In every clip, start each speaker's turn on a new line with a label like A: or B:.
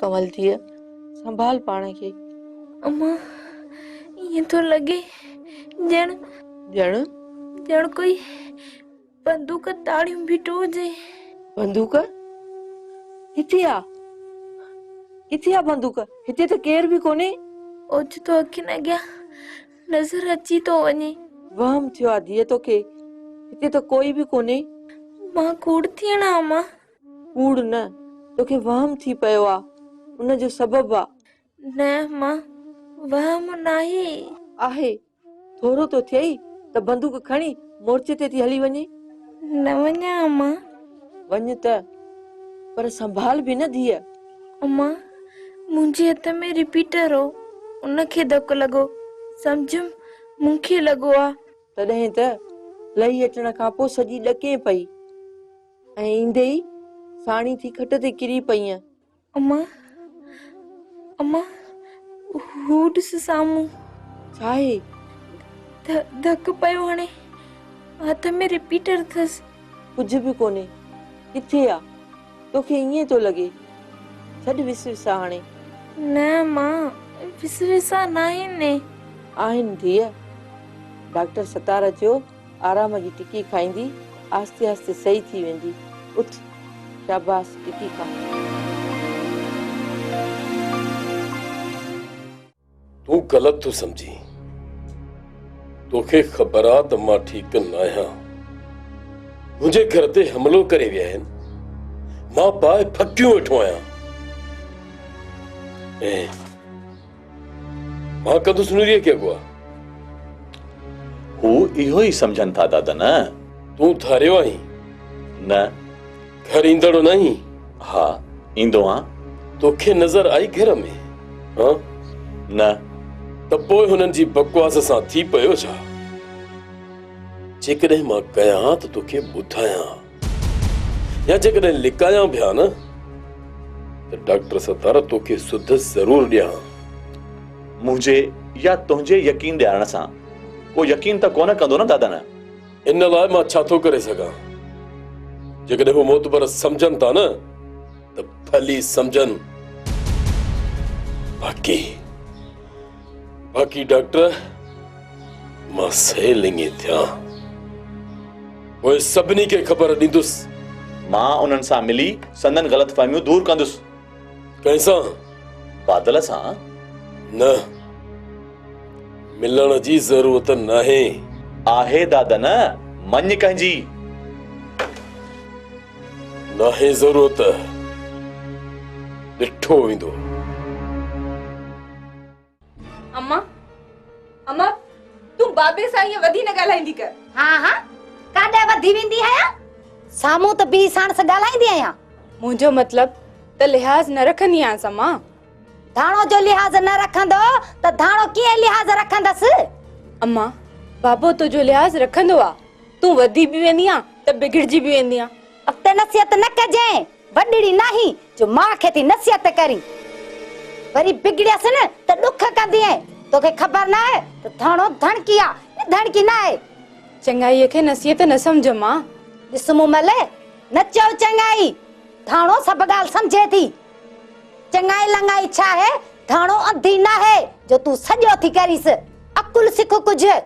A: कमल थिए संभाल पाण के।
B: अम्मा ये तो लगे जण
A: जण
B: जण कोई बंदूक ताड़ियों बीठो हुजे।
A: बंदूक किथे आ? किथे आ बंदूक? हिते तो केर भी कोने।
B: ओज तो अखिन अॻियां नज़र अची तो वञे।
A: वहम थियो आ धीअ तोखे, हिते तो कोई भी कोने।
B: मां कूड़ थी ना अम्मा?
A: कूड़ न, तोखे वहम थी पयो आ, उन जो सबब आ।
B: न मां वहम नाही
A: आहे थोरो तो थिए त बंदूक खणी मोर्चे ते थी हली वञे।
B: न वञा अम्मा।
A: वञ त पर संभाल भी न धीअ।
B: अम्मा मुंहिंजे हथ में रिपीटर हो, उनखे धक लॻो, सम्झम मूंखे लॻो आ।
A: तॾहिं त लही अचण खां पोइ सॼी ॾके पई ऐं ईंदे ई साणी थी खट ते किरी पई।
B: अम्मा अम्मा हू ॾिस साम्हूं।
A: छा आहे?
B: धक पयो हणे, हथ में रिपीटर अथसि।
A: कुछ भी कोने, किथे आ? तोखे ईअं तो लॻे। छॾ विसविसा हाणे।
B: न मां विसविसा नाहिनि।
A: आहिनि धीअ। डॉक्टर सतार चयो आराम जी टिकी खाईंदी आस्ते आस्ते सही थी वेंदी। उठ शाबाश टिकी खा।
C: तू गलत तो समझी। तोखे ख़बर आ त मां ठीक न आहियां। मुंहिंजे घर ते हमलो करे विया आहिनि। मां पाए फकियूं वेठो आहियां ऐं मां कंदुसि नुरीअ खे अॻुवा।
D: हू इहो ई समझनि था दादा न।
C: तूं थारियो आहीं
D: न?
C: घर ईंदड़ो नहीं?
D: हा ईंदो आं।
C: तोखे नज़र आई घर में? हाँ
D: न।
C: त पोइ हुननि जी बकवास सां थी पियो छा? जेकॾहिं मां कयां त तोखे ॿुधायां, या जेकॾहिं लिकायां भी न त डॉक्टर सतार तोखे सुध ज़रूर ॾियां।
D: मुझे या तुझे यकीन ॾियारण सां को यकीन त कोन कंदो न दादा न।
C: इन लाइ मां छा थो करे सघां? जेकॾहिं हू मोतबर समझनि था न त भली समझनि। बाक़ी डॉक्टर मां सही लिंगे थियां पोइ सभिनी खे ख़बर ॾींदुसि।
D: मां उन्हनि सां मिली संदन ग़लतफहमियूं दूर कंदुसि।
C: कंहिंसां?
D: बादल सां।
C: न, मिलण जी ज़रूरत नाहे।
D: आहे दादा न, मञ कंहिंजी
C: नाहे ज़रूरत। ॾिठो वेंदो।
E: अम्मा अम्मा तू बाबे सां ये वधी न ॻाल्हाईंदी कर।
F: हाँ हाँ काॾे वधी वेंदी आहियां? साम्हूं त बी साण सां ॻाल्हाईंदी आहियां।
E: मुंहिंजो मतलब त लिहाज़ न रखंदी आहियां अम्मा।
F: धाणो जो लिहाज़ न रखंदो त धाणो कीअं लिहाज़ रखंदसि?
E: अम्मा बाबो तुंहिंजो लिहाज़ रखंदो आ, तूं वधी भी वेंदी आ त बिगड़जी भी वेंदी आ।
F: अॻिते नसीहत न कजांइ, वॾड़ी नाही जो मां खे थी नसीहत करी। वरी बिगड़ियसि न त ॾुख कंदी आहे। तोखे ख़बर न आहे त धाणो धणकी आ, धणकी न आहे।
E: चङाईअ खे नसीहत न समझ मां।
F: ॾिस मूमल, न चओ चङाई, धाणो सभु ॻाल्हि समझे थी। चङाई लंगाई छा आहे? धाणो अंधी न आहे जो तूं सॼो थी करीस। अकुल सिख कुझु।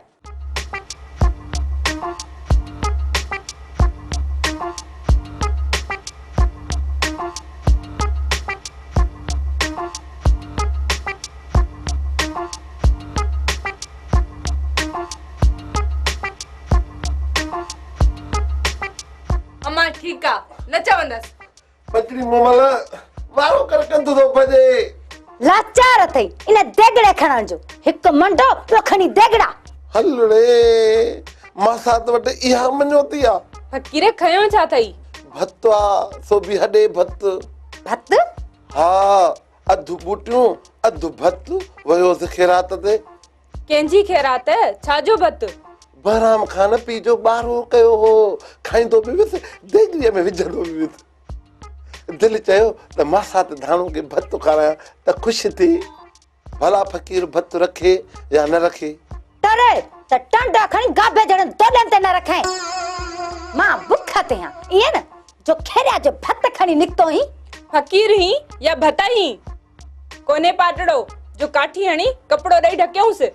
E: अम्मा ठीक आ, न चवंदस।
G: बचड़ी मोमल वारो कर कंदो तो भजे।
F: लाचार अथई इन देगड़े खणण जो। हिकु मंडो ॿियो खणी देगड़ा।
G: हलड़े मां साथ वटि इहा मञोती आ।
E: फकीरे खयो छा थई?
G: भतवा सो बि हॾे भत।
F: भत?
G: हा, अधु बूटियूं अधु भत वयो ख़ैरात ते।
E: कंहिंजी ख़ैरात? छाजो भत?
G: बहराम खान पी जो ॿारो कयो हो। खाईंदो बि विस, देगड़ीअ में विझंदो बि विस। दिल चयो त मां साथ धाणो खे भत खारायां त ख़ुशि थी। भला फ़कीर भत रखे या न रखे।
F: तरे त टंडा खणी गाबे जण दोडन ते न रखे। मां बुख ते हां, इए न जो खेरिया जो भत खणी निकतो ही।
E: फकीर ही या भता ही कोने पाटड़ो जो काठी हणी कपड़ो ॾेई ढकियोंसि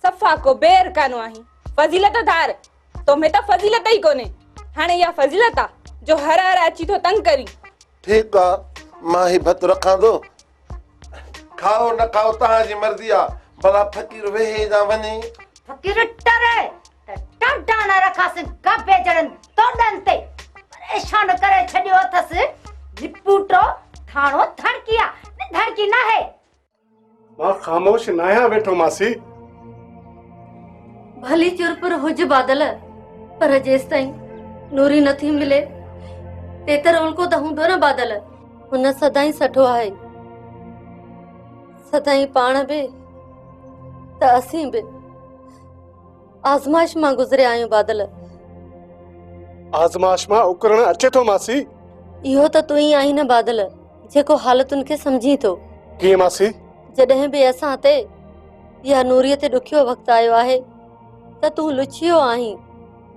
E: सफ़ा को बेर कानो आही फजीलत धार तो में त फजीलत ही कोने हाणे या फजीलत आ जो हर हर अची तो तंग करी
G: ठीक आ मां ही भत रखां दो खाओ न खाओ तहां जी मर्जी आ भला फकीर वेहे जा वने
F: फकीर टरे टंटा न रखास गबे जड़न तोडन ते परेशान करे छडियो अथस निपुटो थाणो धड़किया न धड़की ना है
H: मां खामोश नाया वेठो मासी
I: भली चुरपुर हुज बादल पर जेस ताईं नूरी नथी मिले तेतर उल्को त हूंदो न बादल हुन सदाई सठो आहे सदाई पाण बि त असीं बि आज़माइश मां गुज़रे आहियूं बादल
H: आज़माइश मां उकरण अचे थो मासी
I: इहो त तूं ई आहीं न बादल जेको हालतुनि खे समझी थो
H: कीअं मासी
I: जॾहिं बि असां ते या नूरीअ ते ॾुखियो वक़्तु आयो आहे त तूं लुचियो आहीं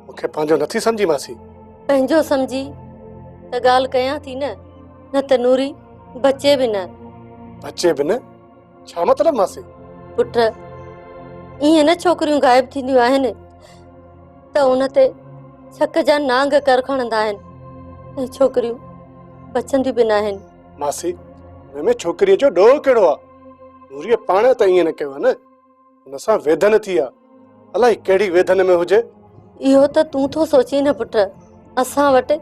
H: मूंखे पंहिंजो नथी समझी मासी
I: पंहिंजो समझी त ॻाल्हि कयां थी न त नूरी बचे बि न
H: बचे बि न छा मतिलब मासी
I: पुट ईअं न छोकिरियूं गायब थींदियूं आहिनि त उन ते छक जा नांग कर खणंदा आहिनि ऐं छोकिरियूं बचंदियूं बि न आहिनि
H: मासी हिन में छोकिरीअ जो ॾोह कहिड़ो आहे नूरीअ पाण त ईअं न कयो आहे न हुन सां वेधन थी आहे अलाए कहिड़ी वेधन में हुजे
I: इहो त तूं थो सोची न पुट असां वटि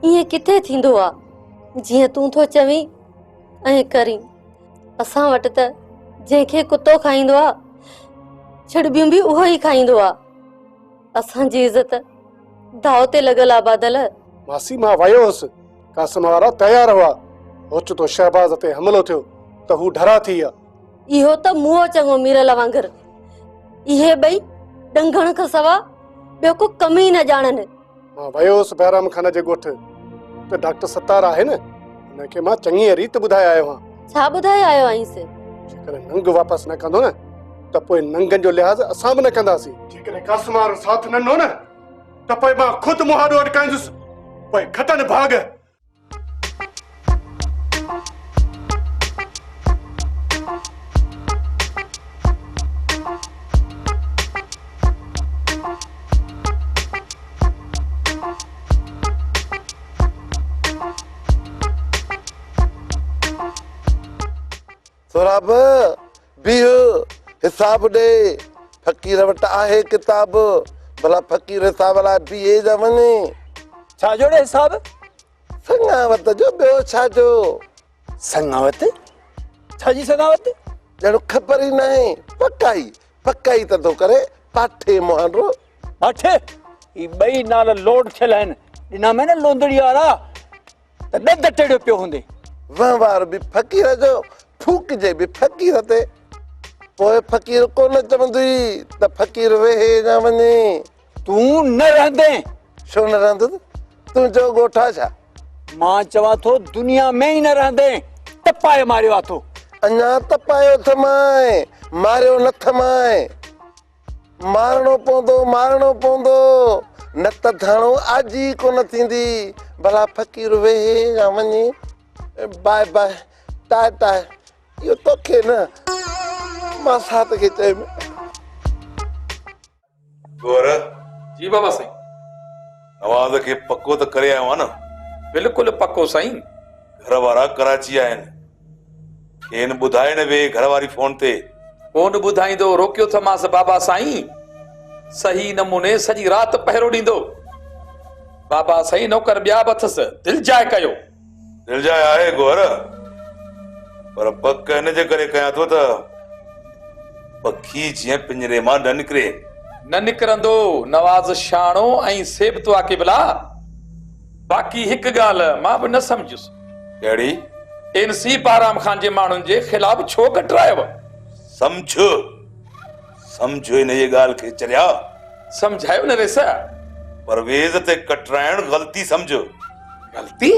I: ईअं किथे थींदो आहे जीअं तूं थो चवीं ऐं करीं असां वटि त जंहिंखे कुतो खाईंदो आहे छिड़बियूं बि उहो ई खाईंदो आहे असांजी इज़त दाव ते लॻल आहे बादल
H: मासी मां वियो हुअसि कासिम वारा तयार हुआ ओचितो शहबाज़ ते हमलो थियो त हू डरा थी विया
I: इहो त मुंहुं चङो मीरल वांगुरु इहे ॿई डंगण खां सवा ॿियो को कम ई न ॼाणनि
H: मां वियो हुअसि बहिराम खान जे ॻोठ त डॉक्टर सतार आहे न हुनखे मां चङी रीति ॿुधाए आयो आहियां
I: छा ॿुधाए आयो आहींसि
H: जेकॾहिं नंग वापसि न कंदो न त पोइ नंगनि जो लिहाज़ असां बि न कंदासीं जेकॾहिं कासिम वारो साथ न ॾिनो न त पोइ मां ख़ुदि मुहारो अटकाईंदुसि पोइ खटनि भाग
G: सोराब बीहो हिसाब ॾे फकीर वटि आहे किताब भला फकीर हिसाब लाइ बीहे जा वञे
J: छा जोड़े हिसाब
G: संगावत जो ॿियो छा जो
J: संगावत छा जी संगावत
G: ॼणो ख़बर ई न आहे पकाई त थो करे पाठे मुहांडो
J: पाठे ई ॿई नाला लोड थियल आहिनि ॾिना में न लोंदड़ी वारा त ॾंद टेड़ियो पियो हूंदे
G: वहिंवार बि फकीर जो फूकजे बि फकीर ते पोइ फकीर कोन चवंदी त फकीर वेहे न वञे
J: तूं न रहंदे
G: छो न रहंदुसि तुंहिंजो ॻोठ आहे छा
J: मां चवां थो दुनिया में ई न रहंदे तपाए मारियो अथो
G: अञा तपायो थमाए मारियो न थमाए मारणो पवंदो न त धाणो आजी कोन थींदी भला फकीर वेहे या वञे बाय बाय टाए इहो तोखे न मां साथ खे चए
D: गोर
C: जी बाबा साईं
D: नवाज़ खे पको त करे आयो आहे न
C: बिल्कुलु पको साईं
D: घर वारा कराची आहिनि खेनि ॿुधाए न वे घर वारी फोन ते
C: कोन ॿुधाईंदो रोकियो थमांसि बाबा साईं सही नमूने सॼी राति पहिरो ॾींदो बाबा साईं नौकर ॿिया बि अथसि दिलि जाए कयो
D: दिलि जाए आहे गोर पर पक हिन जे करे कयां थो त पखी जीअं पिंजरे मां न निकिरे
C: न निकिरंदो नवाज़ शाणो ऐं सेबतो आहे केबला बाक़ी हिकु ॻाल्हि मां बि न सम्झुसि
D: कहिड़ी
C: एनसी पाराम खान जे माण्हुनि जे ख़िलाफ़ छो कटरायव
D: सम्झो हिन जी ॻाल्हि खे चरिया
C: सम्झायो न रेसा
D: परवेज़ ते कटराइण ग़लती सम्झो
C: ग़लती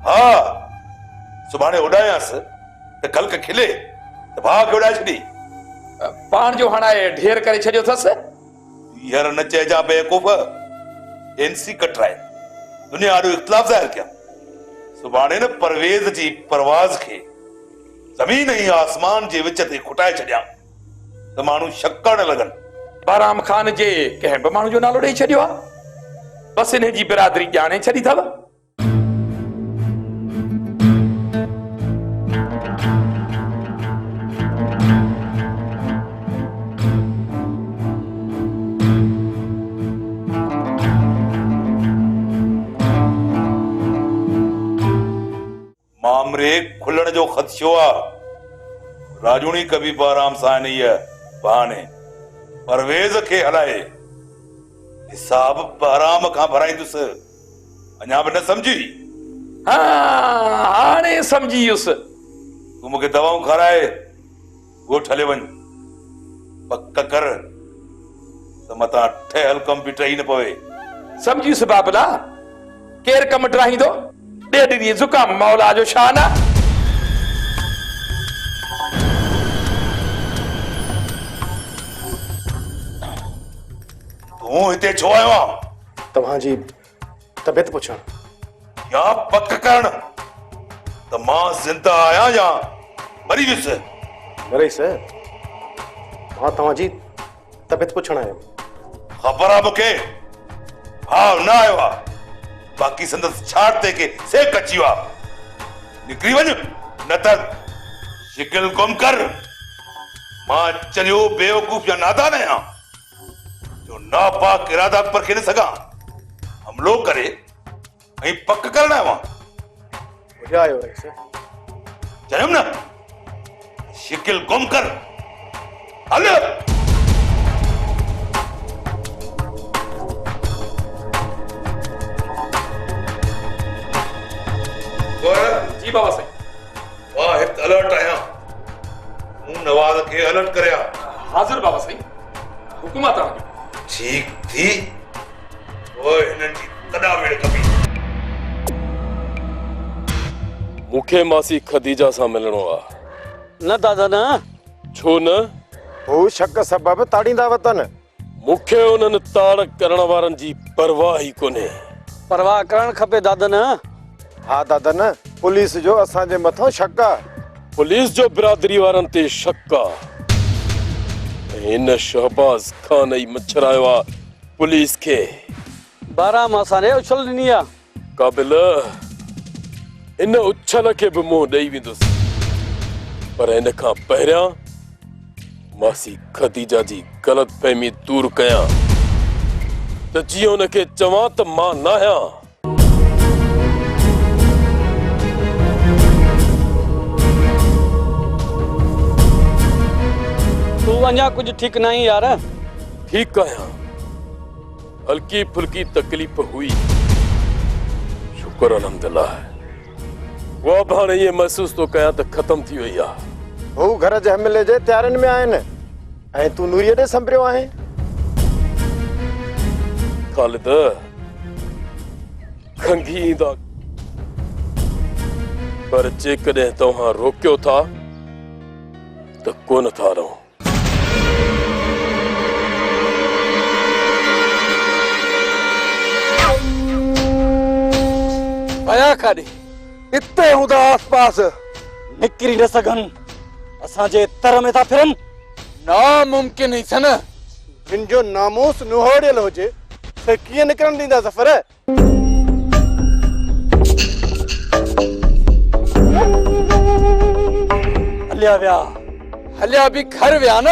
D: हा सुभाणे उॾायांसि त कल्ह खिले त भाउ खे उॾाए छॾी
C: पाण जो हणाए ढेर करे छॾियो अथसि
D: हींअर न चइजां बेवकूफ़ एनसी कटराए दुनिया ॾाढो इख़्तिलाफ़ ज़ाहिर कया सुभाणे न परवेज़ जी परवाज़ खे ज़मीन ऐं आसमान जे विच ते खुटाए छॾियां त माण्हू शक करण लॻनि।
C: बाराम खान जे कंहिं बि माण्हू जो नालो ॾेई छॾियो आहे, बसि इन जी बिरादरी ॼाणे छॾी अथव।
D: मामरे खुलण जो ख़दशो आहे। राजूणी कभी बाराम सां इन्हीअ बहाने परवेज़ खे हलाए हिसाब बाराम खां भराईंदुसि। अञा बि न सम्झी?
C: हाँ, हाणे सम्झी वियुसि।
D: तूं मूंखे दवाऊं खाराए ॻोठ हले वञ। पक कर त मतां ठहियल कम बि टही न पवे।
C: सम्झी वियुसि बाबला। केरु कमु टराईंदो? ॾेढ ॾींहुं ज़ुकाम मौला जो शान आहे।
D: तूं हिते छो आयो आहे?
H: तव्हांजी तबियत पुछण
D: या पक करण त मां ज़िंदा आहियां या मरी वियुसि?
H: रईस, मां तव्हांजी तबियत पुछण आयो।
D: ख़बर आहे मूंखे भाव न आयो आहे, बाक़ी संदसि छाड़ ते के सेक अची वियो आहे। निकिरी वञ न त शिकिल गुम कर। मां चलियो बेवकूफ़ या नादान आहियां जो नापाक इरादा पर खे न सघां हमलो करे ऐं पक करण आयो आहियां।
H: आयो रईस,
D: चयुमि न शिकिल गुम कर। हल
C: जी बाबा साईं।
D: वाह, हिकु अलर्ट आहियां। तूं नवाज़ खे अलर्ट करिया।
C: हाज़िर बाबा साईं। हुकुम आहे तव्हांजो।
D: ठीक थी ओए हिननि जी कॾा वेड़ कबी।
K: मूंखे मासी खदीजा सां मिलणो आहे।
J: न दादा न।
K: छो न?
L: हू शक सबब ताड़ींदा वतन।
K: मूंखे उन्हनि ताड़ करण वारनि जी परवाह ई कोन्हे।
J: परवाह करणु खपे दादा न।
L: हा दादा न, पुलिस जो असांजे मथां शक आहे।
K: पुलिस जो बिरादरी वारनि ते शक आहे। हिन शहबाज खान ई मच्छरायो आहे पुलिस खे।
J: बाराम असांजे उछल ॾिनी आहे।
K: काबिल इन उछल खे बि मुंहुं ॾेई वेंदुसि, पर हिन खां पहिरियां मासी खदीजा जी ग़लतफ़हमी दूर कयां त जीअं उनखे चवां त मां न आहियां।
J: तू अञा कुछ ठीक नहीं यार।
K: ठीक आहियां। हल्की फुल्की तकलीफ़ हुई, शुक्र अल्हम्दुलिल्लाह। वो बि हाणे ये महसूस तो कयां त ख़त्म थी वई आहे।
L: हू घर जे हमले जे तयारियुनि में आहिनि ऐं तूं नूरीअ ॾे संभरियो आहे।
K: ख़ालिद, खंघी ईंदा, पर जेकॾहिं तव्हां रोकियो था त कोन था रहो।
J: आया काॾे?
L: इते हूंदा आसपास।
J: निकिरी न सघनि, असांजे तर में था फिरनि।
L: नामुमकिन ई सन। जिन जो नामूस नुहोड़ियल हुजे त कीअं निकिरण ॾींदा ज़फ़र?
J: हलिया विया।
L: हलिया बि घर विया न,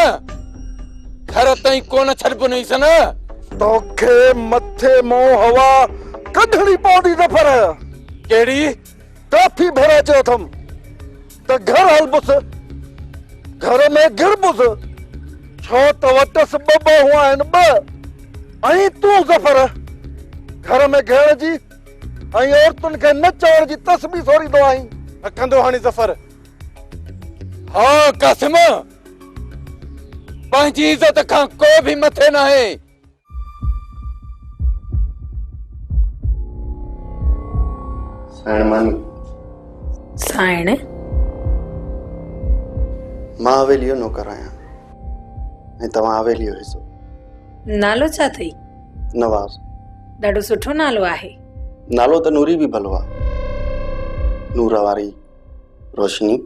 L: घर ताईं कोन छॾिबो नहीं सन। तोखे मथे मों हवा कढणी पवंदी ज़फ़र। कहिड़ी? काफ़ी भेरा चयो अथमि त घर हलबुसि, घर में गिरबुसि। छो त वटसि ॿ बहूं आहिनि, ॿ। ऐं तूं ज़फ़र घर में घेण जी ऐं औरतुनि खे न चवण जी तस्बी सोरींदो आहीं। कंदो हाणे ज़फ़र?
M: हा कासिम, पंहिंजी इज़त खां को बि मथे न आहे।
N: साइण मानी।
B: साइण?
N: मां हवेली जो नौकर आहियां ऐं तव्हां हवेली जो हिसो।
B: नालो छा अथई?
N: नवाज़।
B: ॾाढो सुठो नालो आहे।
N: नालो त नूरी बि भलो आहे। नूर वारी रोशनी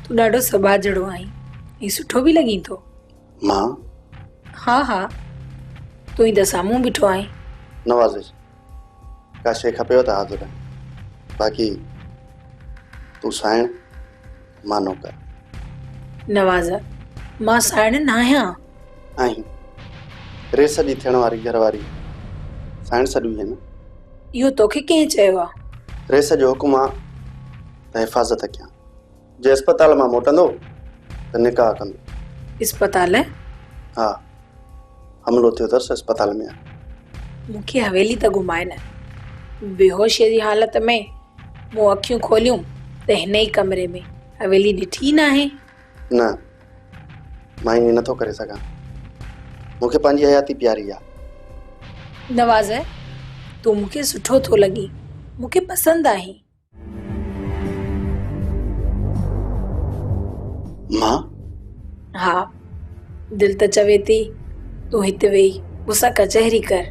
O: तू ॾाढो सबाजड़ो आई ही सुठो बि लॻी थो।
N: मां
O: हा हा तू ई त साम्हूं बीठो आई।
N: नवाज़िश का शइ खपेव त हाज़िर आहे, बाक़ी तू साइण मां नौकर।
O: नवाज़ा मां साइण न आहियां।
N: आहीं रेस जी थियण वारी घरवारी साइण सॾी है न।
O: इहो तोखे कंहिं चयो आहे?
N: रेस जो हुकुम आहे त हिफ़ाज़त कयां, जे अस्पताल मां मोटंदो त निकाह कंदो।
O: अस्पताल?
N: हा हमलो थियो अथसि अस्पताल में।
O: मूंखे हवेली त घुमाए न। बेहोशीअ जी हालत में मूं अखियूं खोलियूं त हिन ई कमरे में हवेली ॾिठी न आहे।
N: न मां ईअं नथो करे सघां, मूंखे पंहिंजी हयाती प्यारी आहे।
O: नवाज़ तूं मूंखे सुठो थो लॻी, मूंखे पसंदि आहे।
N: मां?
O: हा दिल त चवे थी तूं हिते वेही मूंसां कचहरी कर।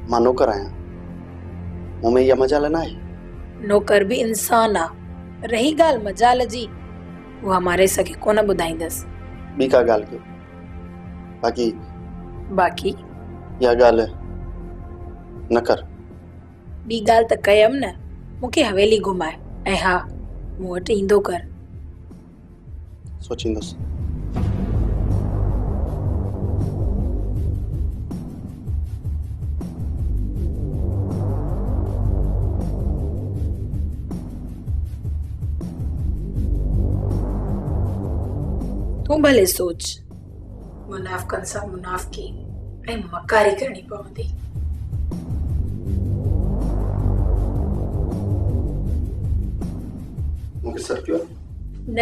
N: मां नौकर आहियां, मूं में इहा मजाल न आहे।
O: नौकर बि इंसान आहे। रही ॻाल्हि मजाल जी, उहा मारे सके कोन ॿुधाईंदसि।
N: ॿी का ॻाल्हि कयो,
O: बाक़ी
N: इहा ॻाल्हि न कर।
O: ॿी ॻाल्हि त कयमि न, मूंखे हवेली घुमाए ऐं हा मूं वटि ईंदो कर।
N: सोचींदुसि।
O: तूं भले सोच, मुनाफ़िक़नि सां मुनाफ़िकी ऐं मकारी करणी पवंदी।
N: मूंखे सर पियो
O: न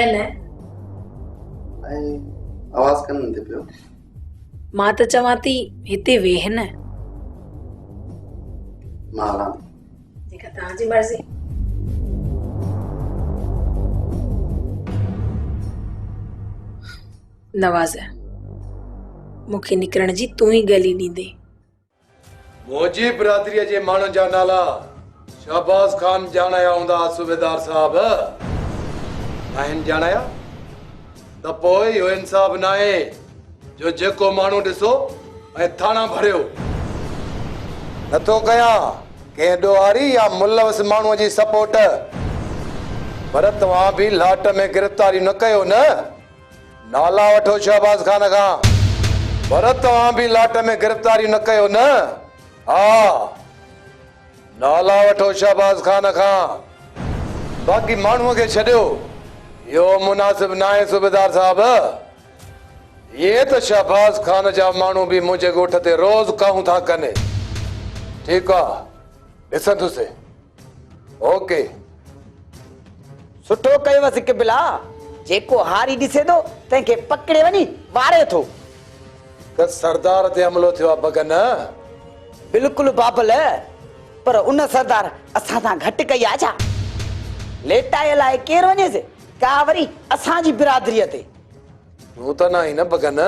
N: ऐं आवाज़ कनि नथी पियो।
O: मां त चवां थी हिते वेह न।
N: मां हलां
O: जेका तव्हांजी मर्ज़ी। नवाज़ मूंखे निकिरण जी तूं ई गली ॾींदे।
L: मुंहिंजी बिरादरीअ जे माण्हुनि जा नाला शहबाज़ ख़ान ॼाणाया हूंदा सूबेदार साहब। आहिनि ॼाणाया त पोइ इहो इंसाफ़ न आहे जो जेको माण्हू ॾिसो ऐं थाणा भरियो। नथो कयां कंहिं ॾोहारी या मुलवस माण्हूअ जी सपोर्ट, पर तव्हां बि लाट में गिरफ़्तारी न कयो न। नाला वठो शहबाज़ ख़ान खां, पर तव्हां बि लाट में गिरफ़्तारी न कयो न। हा नाला वठो शहबाज़ ख़ान खां, बाक़ी माण्हूअ खे छॾियो। इहो मुनासिब न आहे सूबेदार साहब। ये त शहबाज़ ख़ान जा माण्हू बि मुंहिंजे ॻोठ ते रोज़ काहूं था कनि। ठीकु आहे ॾिसंदुसि। ओके
P: सुठो कयोसि किबला, जेको हारी ॾिसे थो तंहिंखे पकड़े वञी वारे थो।
L: त सरदार ते हमलो थियो आहे बगन?
P: बिल्कुलु बाबल, पर उन सरदार असां सां घटि कई आहे छा? लेटायल आहे केरु वञेसि का वरी असांजी बिरादरीअ ते।
L: तूं त न आई न बगन?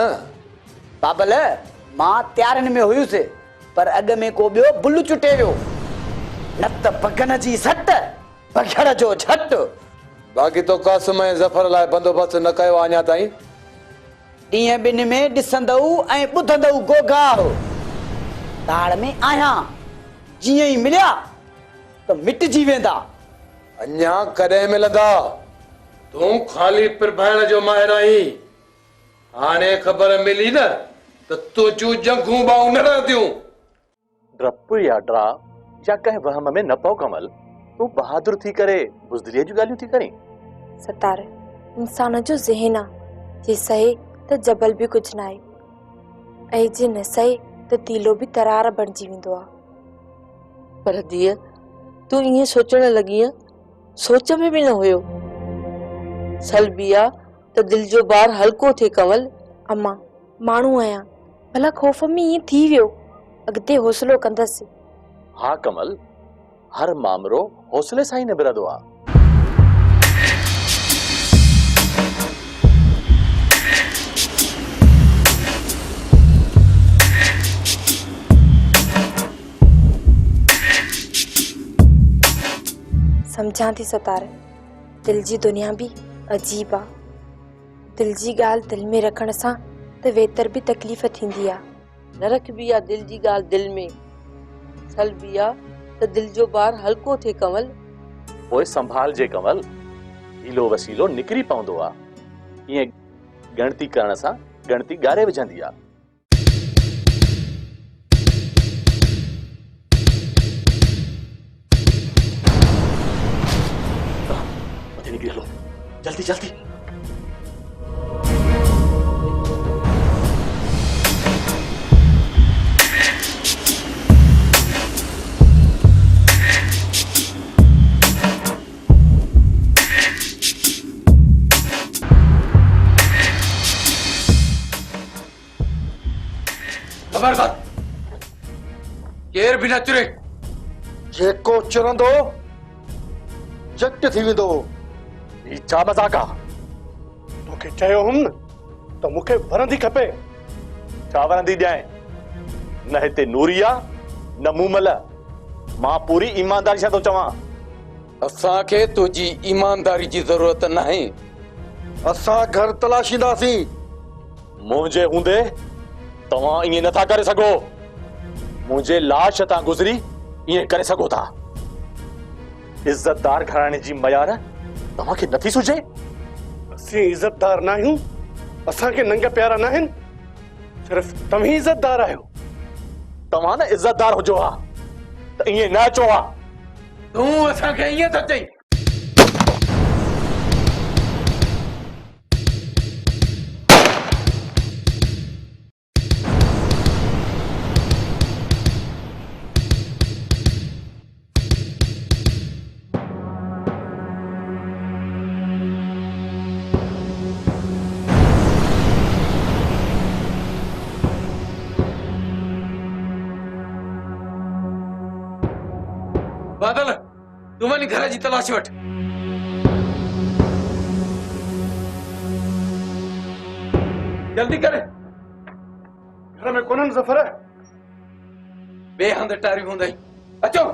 P: बाबल मां तयारनि में हुयुसि, पर अॻ में को ॿियो बुल चुटे वियो। न त बगन जी सट बघड़ जो झट।
L: बाक़ी तो कासिम ऐं ज़फर लाइ बंदोबस्त न कयो अञा ताईं?
P: ॾींहं ॿिनि में ॾिसंदव ऐं ॿुधंदव गोगार। दाड़ में आहियां, जीअं ई मिलिया त मिटिजी वेंदा।
L: अञा कॾहिं मिलंदा? तूं ख़ाली प्रभाइण जो माहिर आहीं। हाणे ख़बर मिली न त तुंहिंजूं जंगूं बाहूं न रहंदियूं।
Q: डप या ड्रा या कंहिं वहम में न पओ कमल। तूं बहादुर थी करे बुज़दिलीअ जूं ॻाल्हियूं थी करीं।
B: सतार इंसान जो ज़हन आहे, जे सहे त जबल बि कुझु न आहे, ऐं जे न सहे त तीलो बि तरार बणिजी वेंदो आहे।
A: पर धीअ तूं ईअं सोचण लॻी आहे, सोच में बि न हुयो। सलबी आहे त दिल जो बार हल्को थिए कमल।
B: अम्मा माण्हू आहियां, भला ख़ौफ़ में ईअं थी वियो, अॻिते हौसलो कंदसि।
Q: हाँ कमल, हर मामलो हौसले सां ई निबरंदो आहे।
B: समझां थी सतार, दिल जी दुनिया भी अजीब आ। दिल जी गाल दिल में रखण सां त वेतर भी तकलीफ़ थींदी आ।
A: न रखबी आ दिल जी गाल दिल में, सल भी आ त दिल जो बार हल्को थे कंवल।
Q: पोइ संभाल जे कंवल, हीलो वसीलो निकिरी पवंदो आ। ईअं गणती करण सां गणती ॻारे विझंदी आ। मथे निकिरी हलो, जल्दी जल्दी।
L: खबरदार, केर भी न चुरे।
H: जेको चुरंदो जट थी वेंदो।
Q: ही छा मज़ाक आ?
H: तोखे चयो हुम न त मूंखे वरंदी खपे।
Q: छा वरंदी ॾियां? न हिते नूरी आ न मूमल। मां पूरी ईमानदारी सां थो चवां।
L: असांखे तुंहिंजी ईमानदारी जी ज़रूरत नाहे।
H: असां घर तलाशींदासीं।
Q: मुंहिंजे हूंदे तव्हां ईअं नथा करे सघो। मुंहिंजे लाश तां गुज़री ईअं करे सघो था। इज़तदार घराणे जी मयार तव्हांखे नथी सुझे?
H: असीं इज़तदार न आहियूं, असांखे नंग प्यारा न आहिनि, सिर्फ़ तव्हीं इज़तदार आहियो।
Q: तव्हां न इज़तदार हुजो हा त ईअं न अचो हा।
L: तूं असांखे ईअं था चई? बादल, तू वञ घर जी तलाश वठ। जल्दी करे।
H: घर में कोन्हनि ज़फ़र?
L: ॿिए हंधि टारियूं हूंदई। अचो।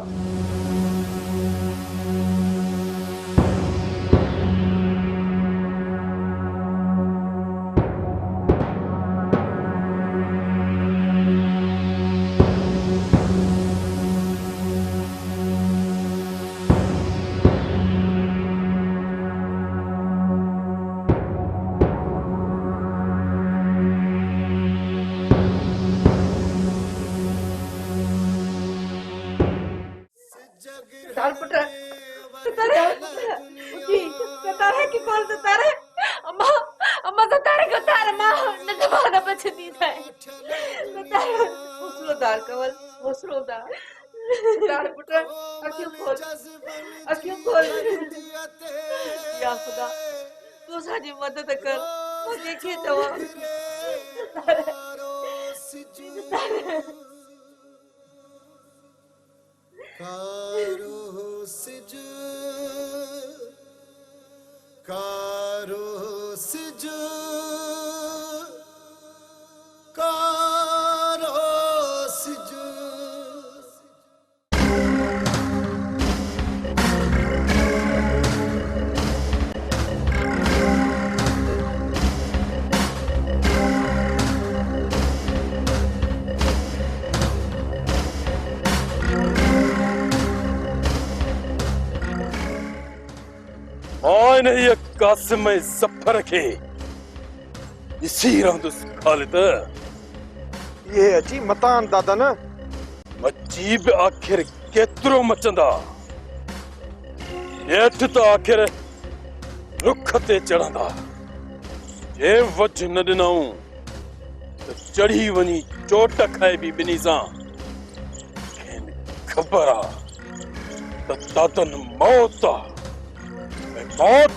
A: मदद कर, देखे तवा।
K: ये कासिम सफर के इसी रहंदुस खालिद।
H: ये अची मतान दादा न
K: मजीब आखिर केतरो मचंदा। हेठ तो आखिर रुख ते चढ़ंदा। जे वज न ॾिनऊं त चढ़ी वञी चोट खाए बि ॿिन्ही सां। खबर आ त दादन मौत आ। मौत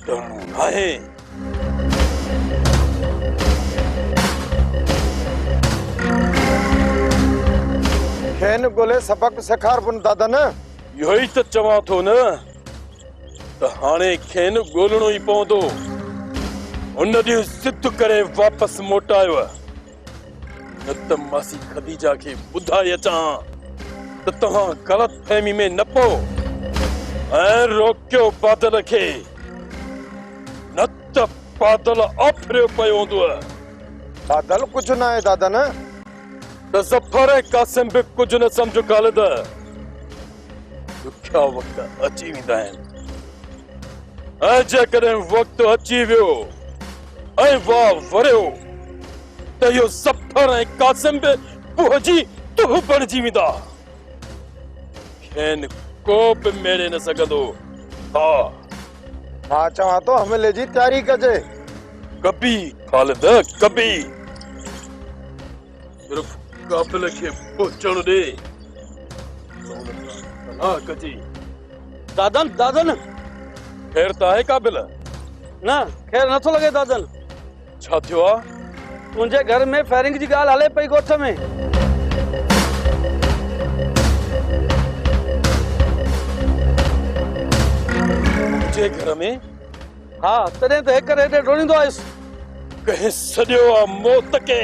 K: डरणो नाहे।
H: खेन गोले सबक सेखार बुन दादा न।
K: इहो ई त चवां थो न त हाणे खेन ॻोल्हणो ई पवंदो। उन ॾींहुं सिद्ध करे वापसि मोटायो न त मासी खदीजा खे ॿुधाए अचां त तव्हां ग़लत फहमी में न पओ। ऐं रोकियो बादल खे, न त बादल आफरियो पियो हूंदो।
L: बादल कुछ ना है दादा न।
K: त ज़फ़र ऐं कासिम बि कुझु न सम्झो ख़ालिद। ॾुखिया वक़्त अची वेंदा आहिनि, ऐं जेकॾहिं वक़्तु अची वियो ऐं वाह वरियो त इहो ज़फ़र ऐं कासिम बि पुहिजी तुह बणिजी वेंदा। खेनि को बि मेड़े न सघंदो। हा,
L: मां चवां थो हमले जी तयारी कजे।
K: कभी ख़ालिद कभी। सिर्फ़ काबिल खे पहुचण दे। कजी
J: दादन दादन
K: खैर त आहे काबिल?
J: न खैर नथो लगे दादन।
K: छा थियो आहे?
J: तुंहिंजे घर में फायरिंग जी ॻाल्हि हले पई ॻोठ में।
K: तुंहिंजे घर में?
J: हा, तॾहिं त हिक हेॾे डोड़ींदो आयुसि।
K: कंहिं सॼो आहे मौत खे।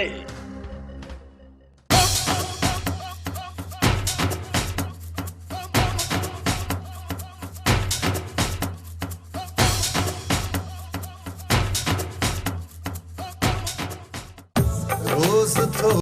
R: रोज़ तो